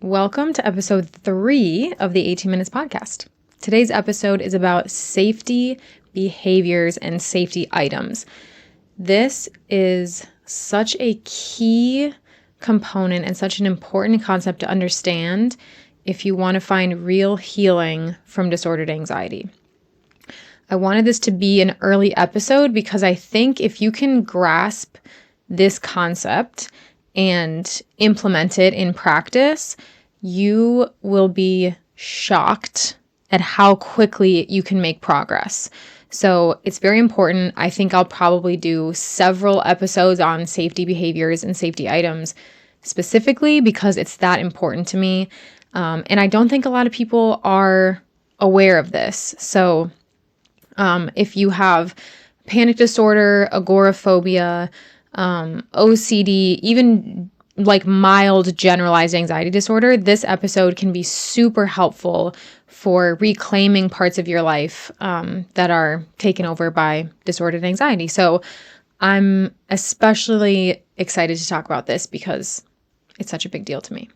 Welcome to episode 3 of the 18 Minutes Podcast. Today's episode is about safety behaviors and safety items. This is such a key component and such an important concept to understand if you want to find real healing from disordered anxiety. I wanted this to be an early episode because I think if you can grasp this concept and implement it in practice, you will be shocked at how quickly you can make progress. So it's very important. I think I'll probably do several episodes on safety behaviors and safety items specifically because it's that important to me. And I don't think a lot of people are aware of this. So if you have panic disorder, agoraphobia, OCD, even like mild generalized anxiety disorder, this episode can be super helpful for reclaiming parts of your life that are taken over by disordered anxiety. So I'm especially excited to talk about this because it's such a big deal to me.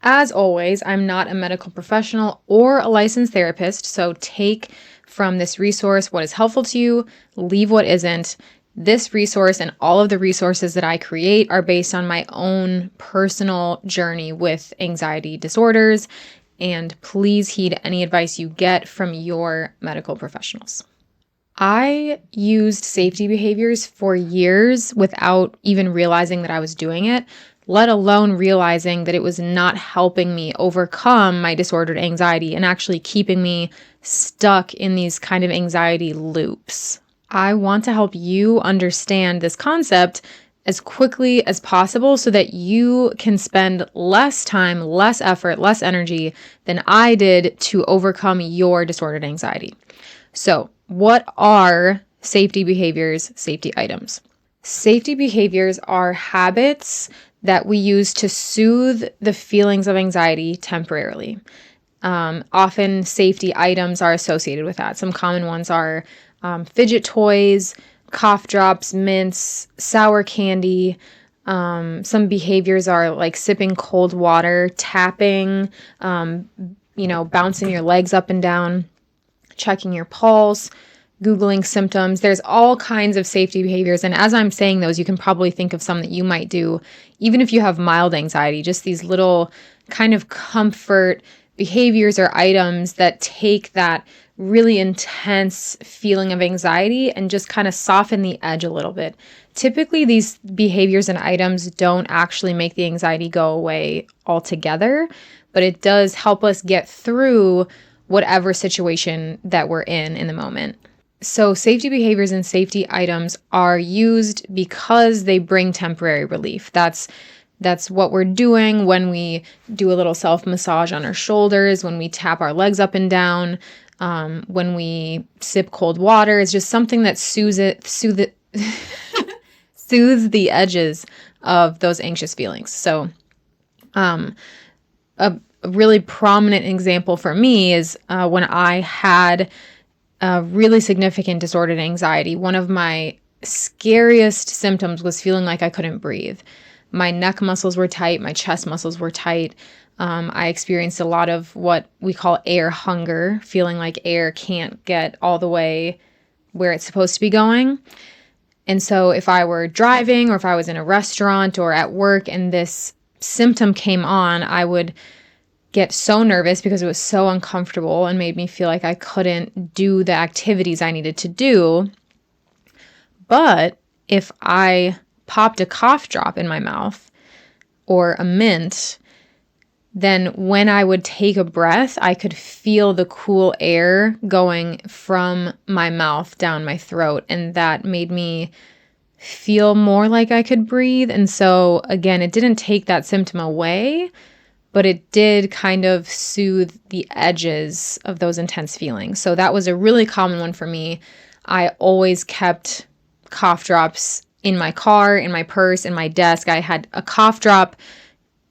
As always, I'm not a medical professional or a licensed therapist, so take from this resource what is helpful to you, leave what isn't. This resource and all of the resources that I create are based on my own personal journey with anxiety disorders, and please heed any advice you get from your medical professionals. I used safety behaviors for years without even realizing that I was doing it, let alone realizing that it was not helping me overcome my disordered anxiety and actually keeping me stuck in these kind of anxiety loops. I want to help you understand this concept as quickly as possible so that you can spend less time, less effort, less energy than I did to overcome your disordered anxiety. So, what are safety behaviors, safety items? Safety behaviors are habits that we use to soothe the feelings of anxiety temporarily. Often safety items are associated with that. Some common ones are fidget toys, cough drops, mints, sour candy. Some behaviors are like sipping cold water, tapping, bouncing your legs up and down, checking your pulse, Googling symptoms. There's all kinds of safety behaviors. And as I'm saying those, you can probably think of some that you might do, even if you have mild anxiety, just these little kind of comfort behaviors or items that take that really intense feeling of anxiety and just kind of soften the edge a little bit. Typically, these behaviors and items don't actually make the anxiety go away altogether, but it does help us get through whatever situation that we're in the moment. So safety behaviors and safety items are used because they bring temporary relief. That's what we're doing when we do a little self-massage on our shoulders, when we tap our legs up and down, when we sip cold water. It's just something that soothes the edges of those anxious feelings. So a really prominent example for me is when I had a really significant disordered anxiety. One of my scariest symptoms was feeling like I couldn't breathe. My neck muscles were tight. My chest muscles were tight. I experienced a lot of what we call air hunger, feeling like air can't get all the way where it's supposed to be going. And so if I were driving or if I was in a restaurant or at work and this symptom came on, I would get so nervous because it was so uncomfortable and made me feel like I couldn't do the activities I needed to do. But if I popped a cough drop in my mouth or a mint, then when I would take a breath, I could feel the cool air going from my mouth down my throat. And that made me feel more like I could breathe. And so again, it didn't take that symptom away, but it did kind of soothe the edges of those intense feelings. So that was a really common one for me. I always kept cough drops in my car, in my purse, in my desk. I had a cough drop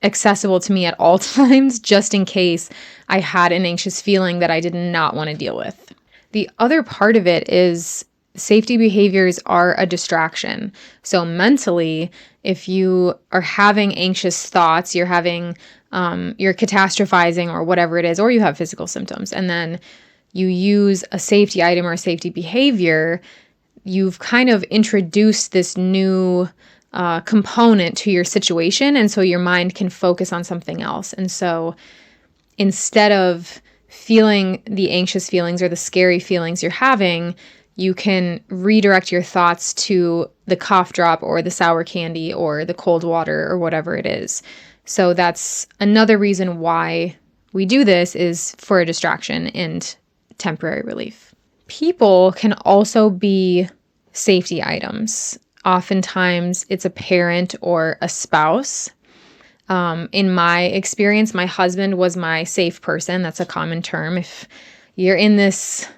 accessible to me at all times, just in case I had an anxious feeling that I did not want to deal with. The other part of it is safety behaviors are a distraction. So mentally, if you are having anxious thoughts, you're having you're catastrophizing or whatever it is, or you have physical symptoms, and then you use a safety item or a safety behavior, you've kind of introduced this new component to your situation. And so your mind can focus on something else. And so instead of feeling the anxious feelings or the scary feelings you're having, you can redirect your thoughts to the cough drop or the sour candy or the cold water or whatever it is. So that's another reason why we do this, is for a distraction and temporary relief. People can also be safety items. Oftentimes it's a parent or a spouse. In my experience, my husband was my safe person. That's a common term. If you're in this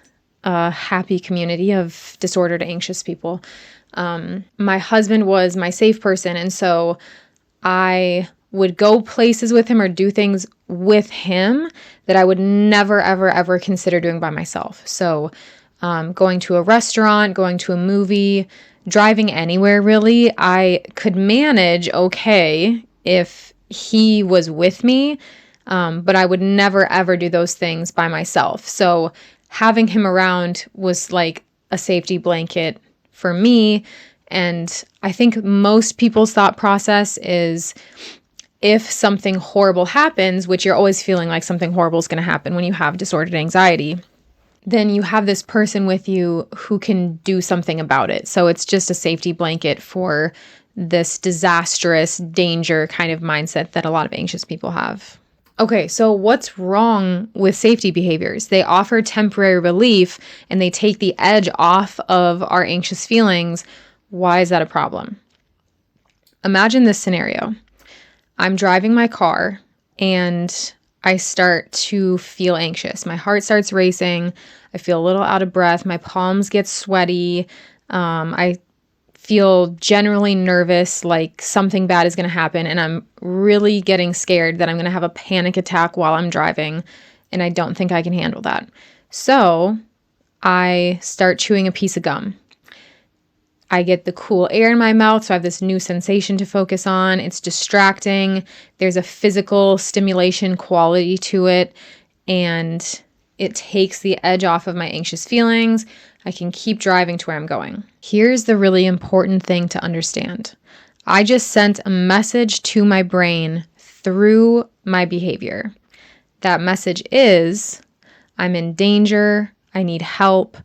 happy community of disordered, anxious people, my husband was my safe person. And so I would go places with him or do things with him that I would never, ever, ever consider doing by myself. So going to a restaurant, going to a movie, driving anywhere really, I could manage okay if he was with me, but I would never ever do those things by myself. So having him around was like a safety blanket for me. And I think most people's thought process is, if something horrible happens, which you're always feeling like something horrible is going to happen when you have disordered anxiety, then you have this person with you who can do something about it. So it's just a safety blanket for this disastrous danger kind of mindset that a lot of anxious people have. Okay, so what's wrong with safety behaviors? They offer temporary relief and they take the edge off of our anxious feelings. Why is that a problem? Imagine this scenario. I'm driving my car and I start to feel anxious. My heart starts racing. I feel a little out of breath. My palms get sweaty. I feel generally nervous, like something bad is going to happen. And I'm really getting scared that I'm going to have a panic attack while I'm driving. And I don't think I can handle that. So I start chewing a piece of gum. I get the cool air in my mouth, so I have this new sensation to focus on. It's distracting. There's a physical stimulation quality to it, and it takes the edge off of my anxious feelings. I can keep driving to where I'm going. Here's the really important thing to understand. I just sent a message to my brain through my behavior. That message is, I'm in danger. I need help.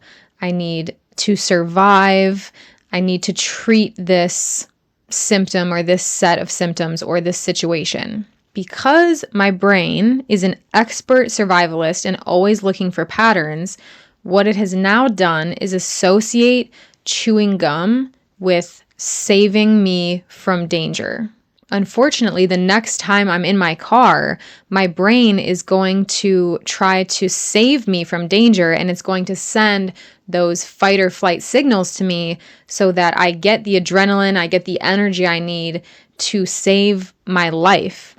I need to survive. I need to treat this symptom or this set of symptoms or this situation. Because my brain is an expert survivalist and always looking for patterns, what it has now done is associate chewing gum with saving me from danger. Unfortunately, the next time I'm in my car, my brain is going to try to save me from danger, and it's going to send those fight or flight signals to me so that I get the adrenaline, I get the energy I need to save my life.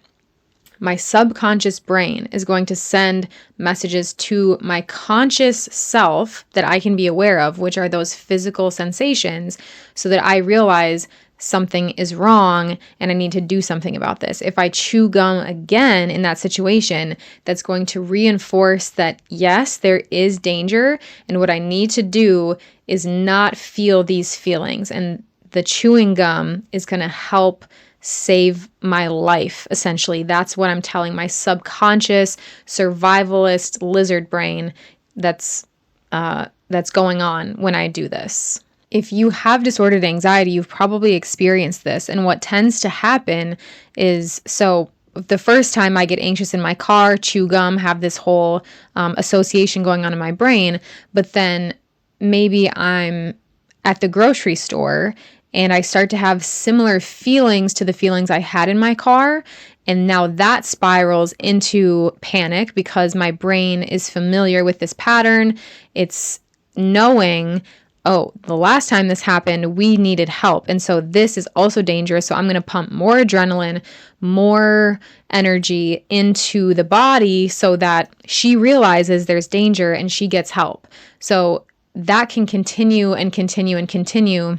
My subconscious brain is going to send messages to my conscious self that I can be aware of, which are those physical sensations, so that I realize something is wrong and I need to do something about this. If I chew gum again in that situation, that's going to reinforce that, yes, there is danger, and what I need to do is not feel these feelings. And the chewing gum is going to help save my life, essentially. That's what I'm telling my subconscious survivalist lizard brain that's going on when I do this. If you have disordered anxiety, you've probably experienced this. And what tends to happen is, so the first time I get anxious in my car, chew gum, have this whole association going on in my brain, but then maybe I'm at the grocery store and I start to have similar feelings to the feelings I had in my car. And now that spirals into panic because my brain is familiar with this pattern. It's knowing, oh, the last time this happened, we needed help. And so this is also dangerous. So I'm going to pump more adrenaline, more energy into the body so that she realizes there's danger and she gets help. So that can continue and continue and continue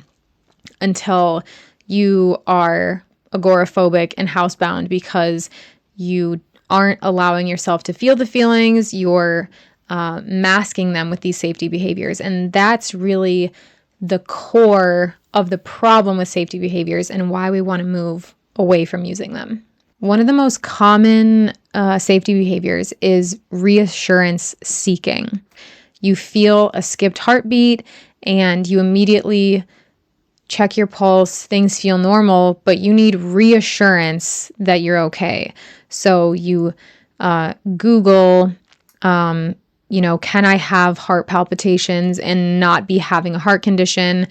until you are agoraphobic and housebound because You aren't allowing yourself to feel the feelings. You're masking them with these safety behaviors. And that's really the core of the problem with safety behaviors and why we want to move away from using them. One of the most common safety behaviors is reassurance seeking. You feel a skipped heartbeat and you immediately check your pulse, things feel normal, but you need reassurance that you're okay. So you Google, can I have heart palpitations and not be having a heart condition?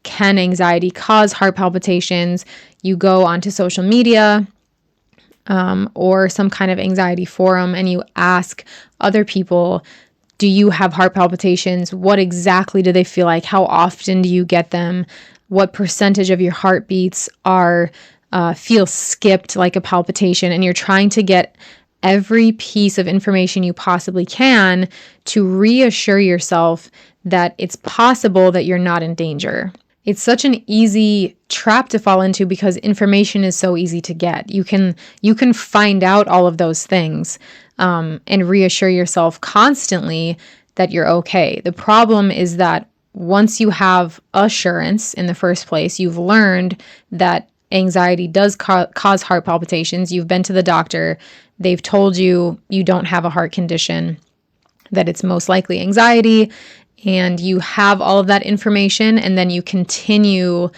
Can anxiety cause heart palpitations? You go onto social media or some kind of anxiety forum and you ask other people, do you have heart palpitations? What exactly do they feel like? How often do you get them? What percentage of your heartbeats feel skipped like a palpitation? And you're trying to get every piece of information you possibly can to reassure yourself that it's possible that you're not in danger. It's such an easy trap to fall into because information is so easy to get. You can find out all of those things and reassure yourself constantly that you're okay. The problem is that once you have assurance in the first place, you've learned that anxiety does cause heart palpitations. You've been to the doctor. They've told you you don't have a heart condition, that it's most likely anxiety, and you have all of that information, and then you continue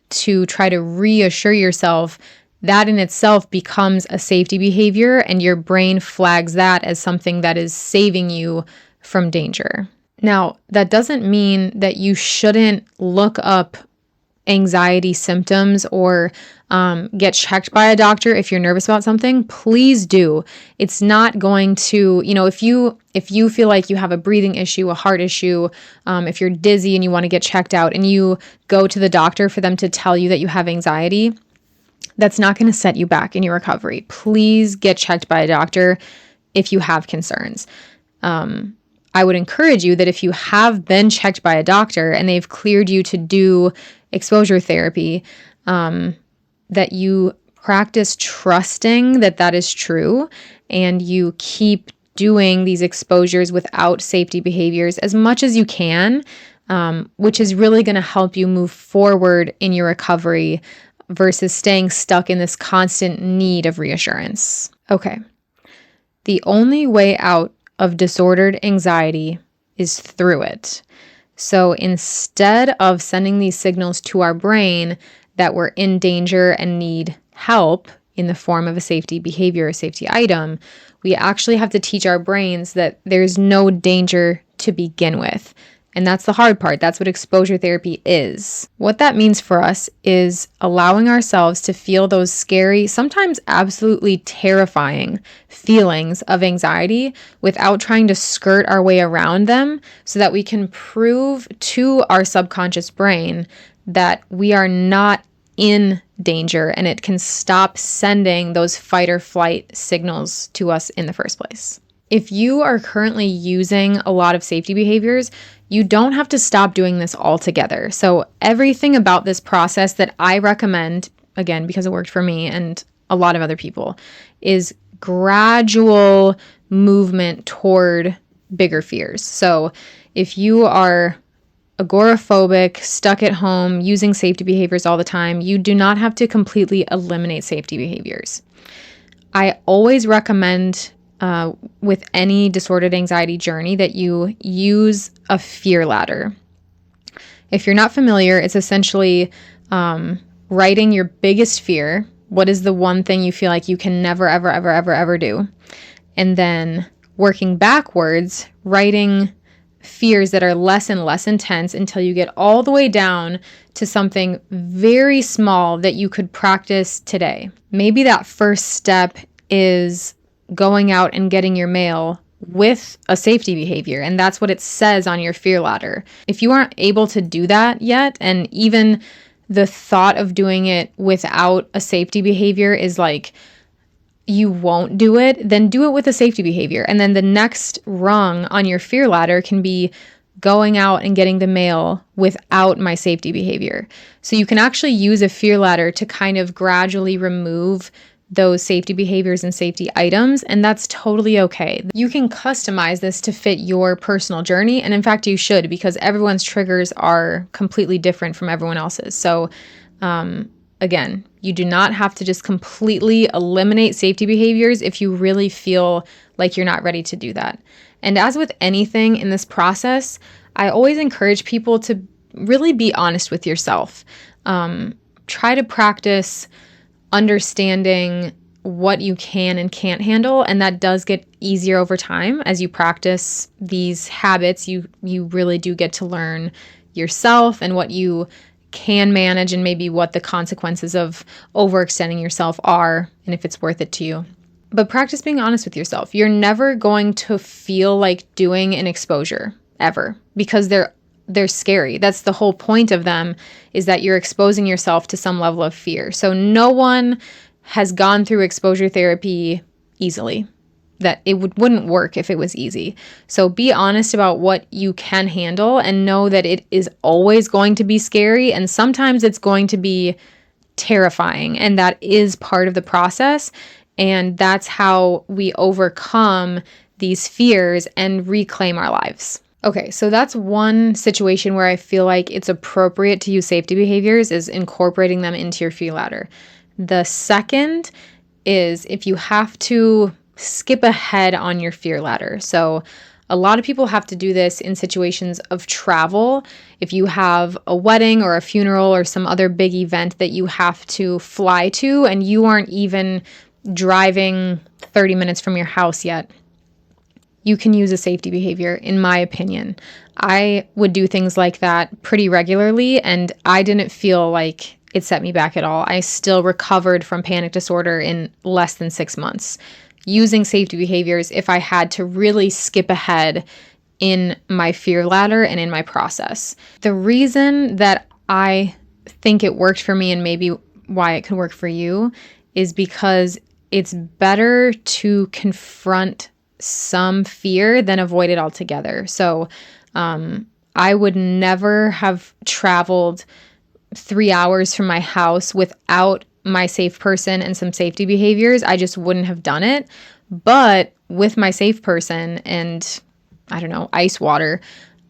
to try to reassure yourself. That in itself becomes a safety behavior, and your brain flags that as something that is saving you from danger. Now, that doesn't mean that you shouldn't look up anxiety symptoms or get checked by a doctor if you're nervous about something. Please do. It's not going to, if you feel like you have a breathing issue, a heart issue, if you're dizzy and you want to get checked out and you go to the doctor for them to tell you that you have anxiety, that's not going to set you back in your recovery. Please get checked by a doctor if you have concerns. I would encourage you that if you have been checked by a doctor and they've cleared you to do exposure therapy, that you practice trusting that that is true and you keep doing these exposures without safety behaviors as much as you can, which is really going to help you move forward in your recovery versus staying stuck in this constant need of reassurance. Okay. The only way out of disordered anxiety is through it. So instead of sending these signals to our brain that we're in danger and need help in the form of a safety behavior, a safety item, we actually have to teach our brains that there's no danger to begin with. And that's the hard part. That's what exposure therapy is. What that means for us is allowing ourselves to feel those scary, sometimes absolutely terrifying feelings of anxiety without trying to skirt our way around them so that we can prove to our subconscious brain that we are not in danger and it can stop sending those fight or flight signals to us in the first place. If you are currently using a lot of safety behaviors, you don't have to stop doing this altogether. So everything about this process that I recommend, again, because it worked for me and a lot of other people, is gradual movement toward bigger fears. So if you are agoraphobic, stuck at home, using safety behaviors all the time, you do not have to completely eliminate safety behaviors. I always recommend with any disordered anxiety journey that you use a fear ladder. If you're not familiar, it's essentially writing your biggest fear. What is the one thing you feel like you can never, ever, ever, ever, ever do? And then working backwards, writing fears that are less and less intense until you get all the way down to something very small that you could practice today. Maybe that first step is going out and getting your mail with a safety behavior, and that's what it says on your fear ladder. If you aren't able to do that yet, and even the thought of doing it without a safety behavior is like you won't do it, then do it with a safety behavior. And then the next rung on your fear ladder can be going out and getting the mail without my safety behavior. So you can actually use a fear ladder to kind of gradually remove those safety behaviors and safety items, and that's totally okay. You can customize this to fit your personal journey, and in fact, you should, because everyone's triggers are completely different from everyone else's. So, again, you do not have to just completely eliminate safety behaviors if you really feel like you're not ready to do that. And as with anything in this process, I always encourage people to really be honest with yourself. Try to practice understanding what you can and can't handle, and that does get easier over time. As you practice these habits, you really do get to learn yourself and what you can manage and maybe what the consequences of overextending yourself are and if it's worth it to you. But practice being honest with yourself. You're never going to feel like doing an exposure ever, because they're scary. That's the whole point of them, is that you're exposing yourself to some level of fear. So no one has gone through exposure therapy easily. That it wouldn't work if it was easy. So be honest about what you can handle and know that it is always going to be scary, and sometimes it's going to be terrifying, and that is part of the process. And that's how we overcome these fears and reclaim our lives. Okay, so that's one situation where I feel like it's appropriate to use safety behaviors, is incorporating them into your fear ladder. The second is if you have to skip ahead on your fear ladder. So a lot of people have to do this in situations of travel. If you have a wedding or a funeral or some other big event that you have to fly to and you aren't even driving 30 minutes from your house yet, you can use a safety behavior, in my opinion. I would do things like that pretty regularly, and I didn't feel like it set me back at all. I still recovered from panic disorder in less than 6 months. Using safety behaviors if I had to really skip ahead in my fear ladder and in my process. The reason that I think it worked for me, and maybe why it could work for you, is because it's better to confront some fear than avoid it altogether. So I would never have traveled 3 hours from my house without my safe person and some safety behaviors. I just wouldn't have done it. But with my safe person and, I don't know, ice water,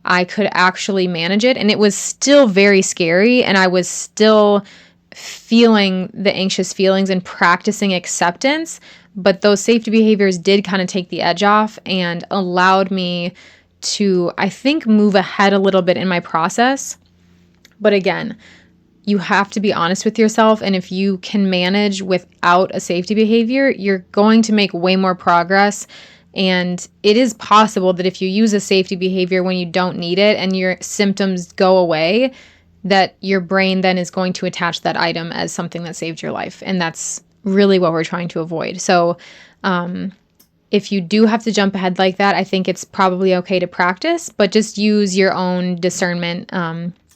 I could actually manage it. And it was still very scary, and I was still feeling the anxious feelings and practicing acceptance. But those safety behaviors did kind of take the edge off and allowed me to, I think, move ahead a little bit in my process. But again, you have to be honest with yourself, and if you can manage without a safety behavior, you're going to make way more progress. And it is possible that if you use a safety behavior when you don't need it and your symptoms go away, that your brain then is going to attach that item as something that saved your life. And that's really what we're trying to avoid. So if you do have to jump ahead like that, I think it's probably okay to practice, but just use your own discernment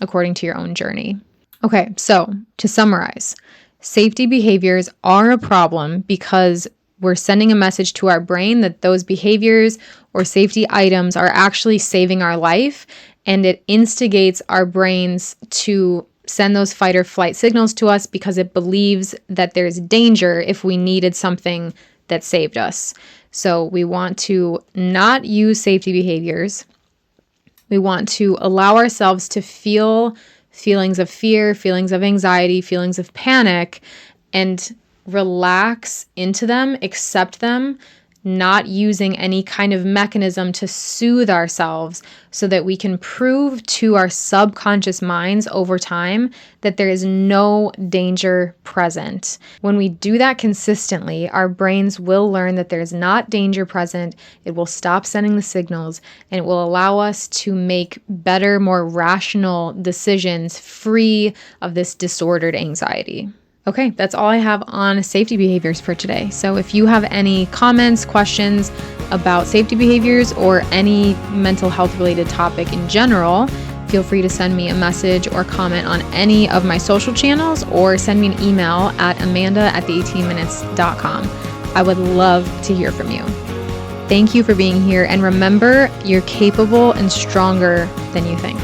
according to your own journey. Okay, so to summarize, safety behaviors are a problem because we're sending a message to our brain that those behaviors or safety items are actually saving our life, and it instigates our brains to send those fight or flight signals to us because it believes that there's danger if we needed something that saved us. So we want to not use safety behaviors. We want to allow ourselves to feel feelings of fear, feelings of anxiety, feelings of panic, and relax into them, accept them, not using any kind of mechanism to soothe ourselves so that we can prove to our subconscious minds over time that there is no danger present. When we do that consistently, our brains will learn that there's not danger present. It will stop sending the signals, and it will allow us to make better, more rational decisions free of this disordered anxiety. Okay, that's all I have on safety behaviors for today. So if you have any comments, questions about safety behaviors or any mental health related topic in general, feel free to send me a message or comment on any of my social channels, or send me an email at amanda@the18minutes.com. I would love to hear from you. Thank you for being here, and remember, you're capable and stronger than you think.